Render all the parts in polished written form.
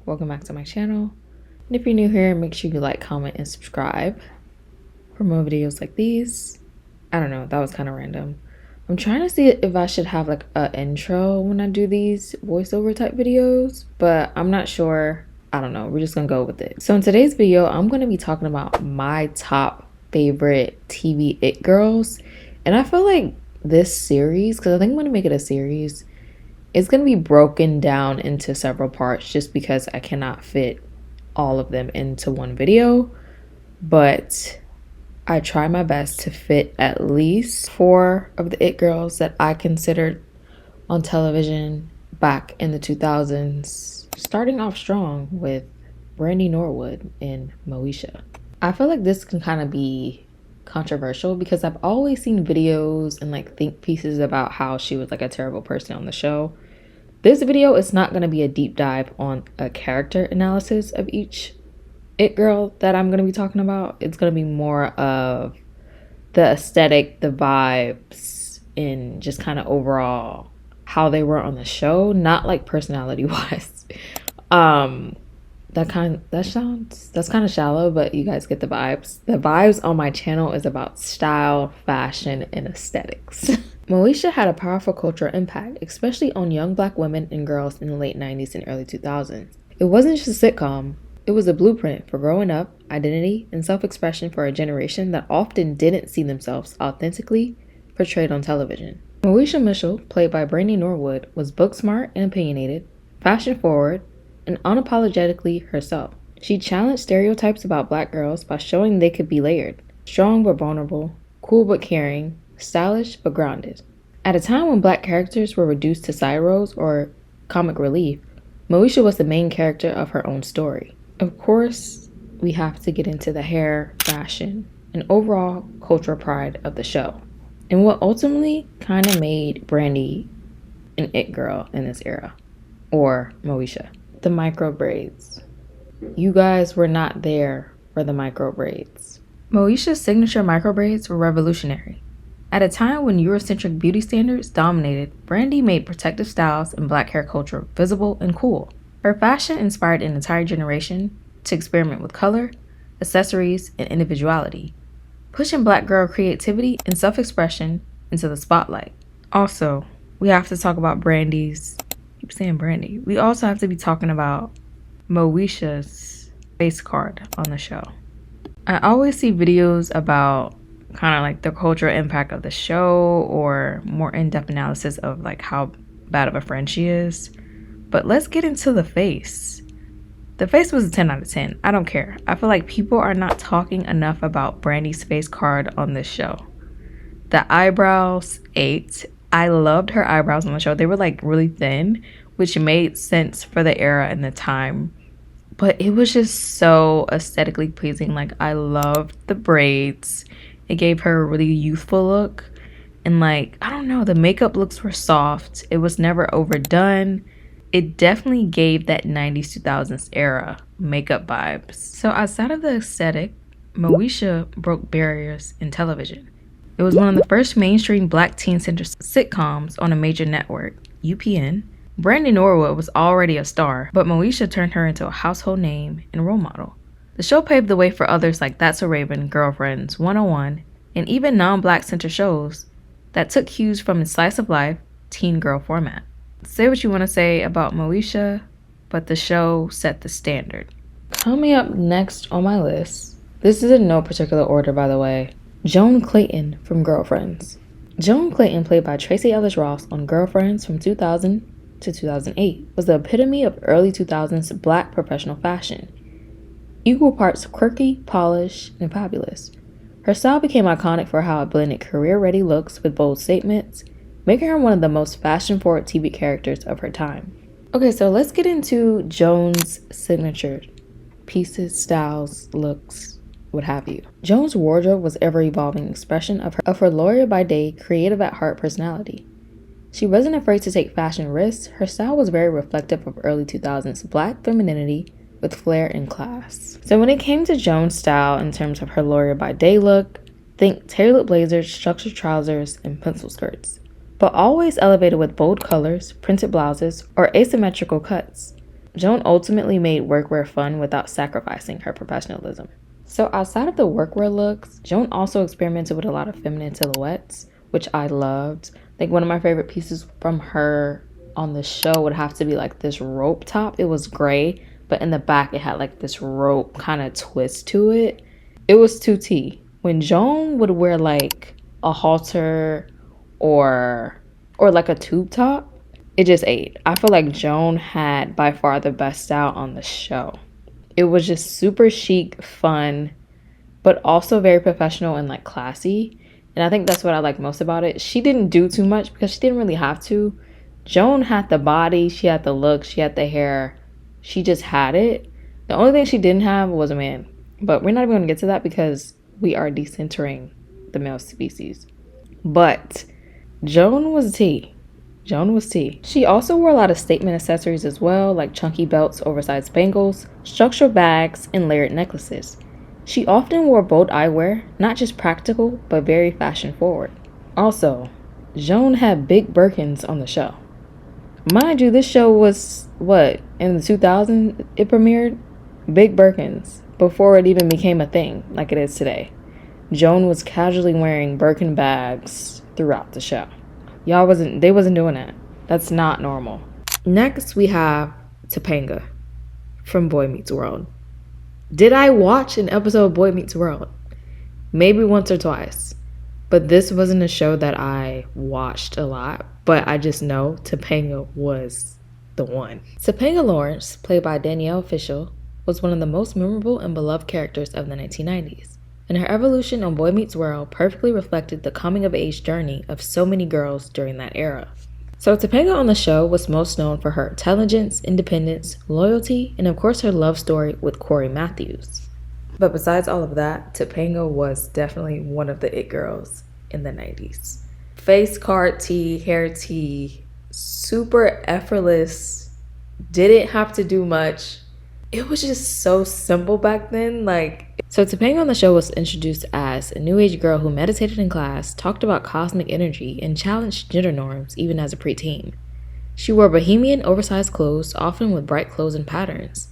welcome back to my channel. And if you're new here, make sure you like, comment, and subscribe for more videos like these. I don't know, that was kind of random. I'm trying to see if I should have like an intro when I do these voiceover type videos, but I'm not sure. I don't know, we're just gonna go with it. So in today's video, I'm gonna be talking about my top favorite TV it girls. And I feel like this series, because I think I'm gonna make it a series, it's gonna be broken down into several parts just because I cannot fit all of them into one video. But I try my best to fit at least 4 of the it girls that I considered on television back in the 2000s, starting off strong with Brandy Norwood and Moesha. I feel like this can kind of be controversial because I've always seen videos and like think pieces about how she was like a terrible person on the show. This video is not going to be a deep dive on a character analysis of each it girl that I'm going to be talking about. It's going to be more of the aesthetic, the vibes, and just kind of overall how they were on the show, not like personality wise. That's kind of shallow, but you guys get the vibes. The vibes on my channel is about style, fashion, and aesthetics. Moesha had a powerful cultural impact, especially on young black women and girls in the late 90s and early 2000s. It wasn't just a sitcom, it was a blueprint for growing up, identity, and self-expression for a generation that often didn't see themselves authentically portrayed on television. Moesha Mitchell, played by Brandy Norwood, was book smart and opinionated, fashion forward, and unapologetically herself. She challenged stereotypes about black girls by showing they could be layered, strong but vulnerable, cool but caring, stylish but grounded. At a time when black characters were reduced to side roles or comic relief, Moesha was the main character of her own story. Of course, we have to get into the hair, fashion, and overall cultural pride of the show, and what ultimately kind of made Brandy an it girl in this era, or Moesha. The micro braids. You guys were not there for the micro braids. Moesha's signature micro braids were revolutionary. At a time when Eurocentric beauty standards dominated, Brandy made protective styles and black hair culture visible and cool. Her fashion inspired an entire generation to experiment with color, accessories, and individuality, pushing black girl creativity and self-expression into the spotlight. Also, we have to talk about keep saying Brandy. We also have to be talking about Moesha's face card on the show. I always see videos about kind of like the cultural impact of the show or more in-depth analysis of like how bad of a friend she is. But let's get into the face. The face was a 10 out of 10. I don't care. I feel like people are not talking enough about Brandy's face card on this show. The eyebrows ate. I loved her eyebrows on the show. They were like really thin, which made sense for the era and the time. But it was just so aesthetically pleasing. Like, I loved the braids. It gave her a really youthful look. And like, I don't know, the makeup looks were soft. It was never overdone. It definitely gave that 90s 2000s era makeup vibes. So outside of the aesthetic, Moesha broke barriers in television. It was one of the first mainstream black teen-centered sitcoms on a major network, UPN. Brandy Norwood was already a star, but Moesha turned her into a household name and role model. The show paved the way for others like That's So Raven, Girlfriends, 101, and even non-black centered shows that took cues from the slice of life teen girl format. Say what you want to say about Moesha, but the show set the standard. Coming up next on my list, this is in no particular order by the way, Joan Clayton from Girlfriends. Joan Clayton, played by Tracee Ellis Ross on Girlfriends from 2000 to 2008, was the epitome of early 2000s black professional fashion. Equal parts quirky, polished, and fabulous. Her style became iconic for how it blended career-ready looks with bold statements, making her one of the most fashion-forward TV characters of her time. Okay, so let's get into Joan's signature pieces, styles, looks, what have you. Joan's wardrobe was ever-evolving expression of her lawyer by day, creative at heart personality. She wasn't afraid to take fashion risks. Her style was very reflective of early 2000s black femininity with flair and class. So when it came to Joan's style in terms of her lawyer by day look, think tailored blazers, structured trousers, and pencil skirts, but always elevated with bold colors, printed blouses, or asymmetrical cuts. Joan ultimately made workwear fun without sacrificing her professionalism. So outside of the workwear looks, Joan also experimented with a lot of feminine silhouettes, which I loved. I think one of my favorite pieces from her on the show would have to be like this rope top. It was gray, but in the back it had like this rope kind of twist to it. It was 2T. When Joan would wear like a halter or like a tube top, it just ate. I feel like Joan had by far the best style on the show. It was just super chic, fun, but also very professional and like classy. And I think that's what I like most about it. She didn't do too much because she didn't really have to. Joan had the body, she had the look, she had the hair. She just had it. The only thing she didn't have was a man. But we're not even going to get to that because we are decentering the male species. But Joan was T. Joan was T. She also wore a lot of statement accessories as well, like chunky belts, oversized bangles, structured bags, and layered necklaces. She often wore bold eyewear, not just practical, but very fashion forward. Also, Joan had big Birkins on the show. Mind you, this show was, in the 2000s it premiered? Big Birkins, before it even became a thing like it is today. Joan was casually wearing Birkin bags throughout the show. They wasn't doing that. That's not normal. Next, we have Topanga from Boy Meets World. Did I watch an episode of Boy Meets World? Maybe once or twice. But this wasn't a show that I watched a lot. But I just know Topanga was the one. Topanga Lawrence, played by Danielle Fishel, was one of the most memorable and beloved characters of the 1990s. And her evolution on Boy Meets World perfectly reflected the coming-of-age journey of so many girls during that era. So Topanga on the show was most known for her intelligence, independence, loyalty, and of course her love story with Corey Matthews. But besides all of that, Topanga was definitely one of the it girls in the 90s. Face card tee, hair tee, super effortless, didn't have to do much. It was just so simple back then. So Topanga on the show was introduced as a new age girl who meditated in class, talked about cosmic energy, and challenged gender norms even as a preteen. She wore bohemian, oversized clothes, often with bright clothes and patterns.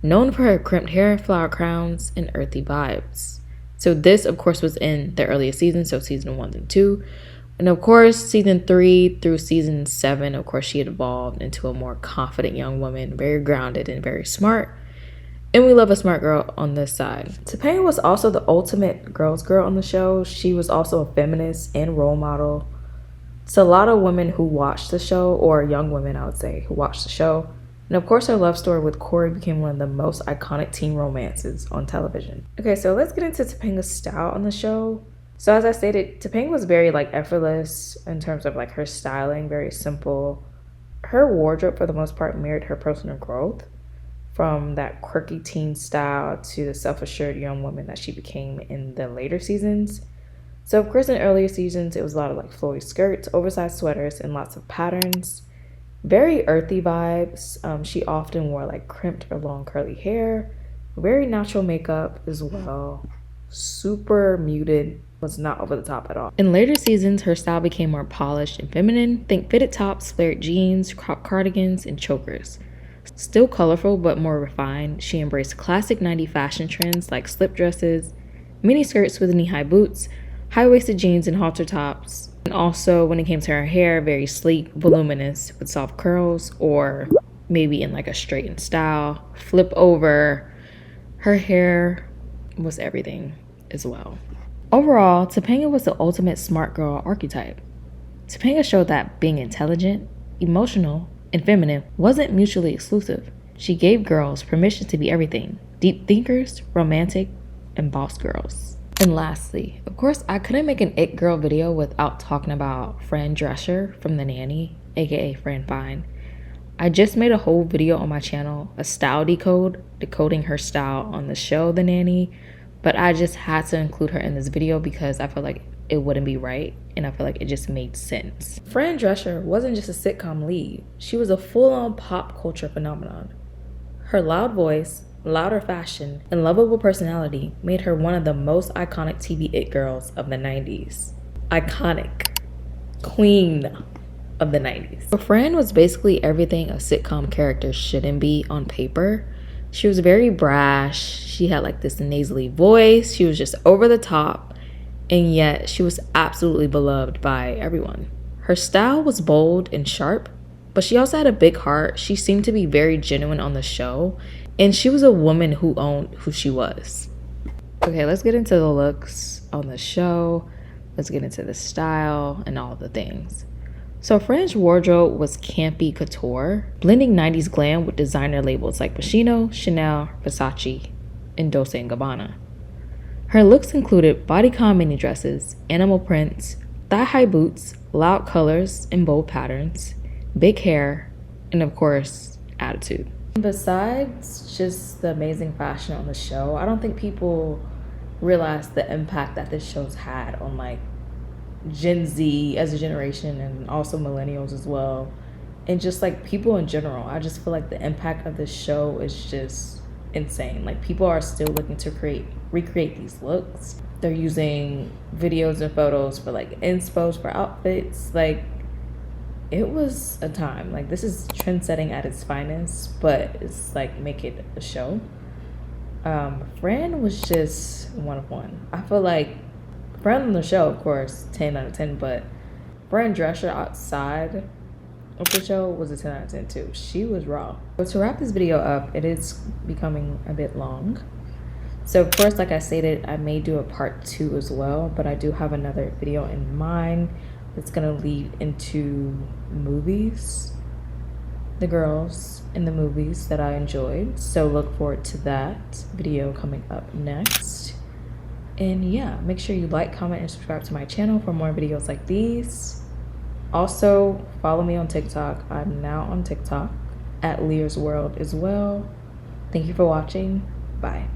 Known for her crimped hair, flower crowns, and earthy vibes. So this, of course, was in the earliest seasons, so season 1 and 2. And of course, season 3 through season 7, of course, she had evolved into a more confident young woman, very grounded and very smart. And we love a smart girl on this side. Topanga was also the ultimate girl's girl on the show. She was also a feminist and role model. So a lot of women who watched the show, or young women, I would say, who watched the show. And of course, her love story with Corey became one of the most iconic teen romances on television. Okay, so let's get into Topanga's style on the show. So as I stated, Topanga was very effortless in terms of her styling, very simple. Her wardrobe, for the most part, mirrored her personal growth. From that quirky teen style to the self-assured young woman that she became in the later seasons. So of course in earlier seasons it was a lot of flowy skirts, oversized sweaters, and lots of patterns. Very earthy vibes. She often wore crimped or long curly hair. Very natural makeup as well. Super muted, was not over the top at all. In later seasons her style became more polished and feminine. Think fitted tops, flared jeans, crop cardigans, and chokers. Still colorful, but more refined, she embraced classic 90s fashion trends like slip dresses, mini skirts with knee-high boots, high-waisted jeans and halter tops. And also, when it came to her hair, very sleek, voluminous, with soft curls, or maybe in a straightened style, flip over. Her hair was everything as well. Overall, Topanga was the ultimate smart girl archetype. Topanga showed that being intelligent, emotional, and feminine wasn't mutually exclusive. She gave girls permission to be everything: deep thinkers, romantic, and boss girls. And lastly, of course, I couldn't make an it girl video without talking about Fran Drescher from The Nanny, aka Fran Fine. I just made a whole video on my channel, a style decoding her style on the show The Nanny, but I just had to include her in this video because I feel like it wouldn't be right, and I feel like it just made sense. Fran Drescher wasn't just a sitcom lead, she was a full-on pop culture phenomenon. Her loud voice, louder fashion, and lovable personality made her one of the most iconic TV it girls of the 90s. Iconic. Queen. of the 90s. So Fran was basically everything a sitcom character shouldn't be on paper. She was very brash. She had like this nasally voice. She was just over the top, and yet she was absolutely beloved by everyone. Her style was bold and sharp, but she also had a big heart. She seemed to be very genuine on the show, and she was a woman who owned who she was. Okay, let's get into the looks on the show. Let's get into the style and all the things. So Fran's wardrobe was campy couture, blending 90s glam with designer labels like Moschino, Chanel, Versace, and Dolce & Gabbana. Her looks included bodycon mini dresses, animal prints, thigh-high boots, loud colors and bold patterns, big hair, and of course, attitude. Besides just the amazing fashion on the show, I don't think people realize the impact that this show's had on like Gen Z as a generation and also millennials as well, and just like people in general. I just feel like the impact of this show is just insane. Like people are still looking to recreate these looks. They're using videos and photos for like inspos for outfits. Like it was a time. Like this is trend setting at its finest, but it's like make it a show. Fran was just one of one. I feel like Fran on the show, of course, 10 out of 10, but Fran Drescher outside of the show was a 10 out of 10 too. She was raw. But to wrap this video up, it is becoming a bit long. So of course, like I stated, I may do a part 2 as well, but I do have another video in mind that's gonna lead into movies, the girls in the movies that I enjoyed. So look forward to that video coming up next. And yeah, make sure you like, comment, and subscribe to my channel for more videos like these. Also, follow me on TikTok. I'm now on TikTok at Liyah's World as well. Thank you for watching. Bye.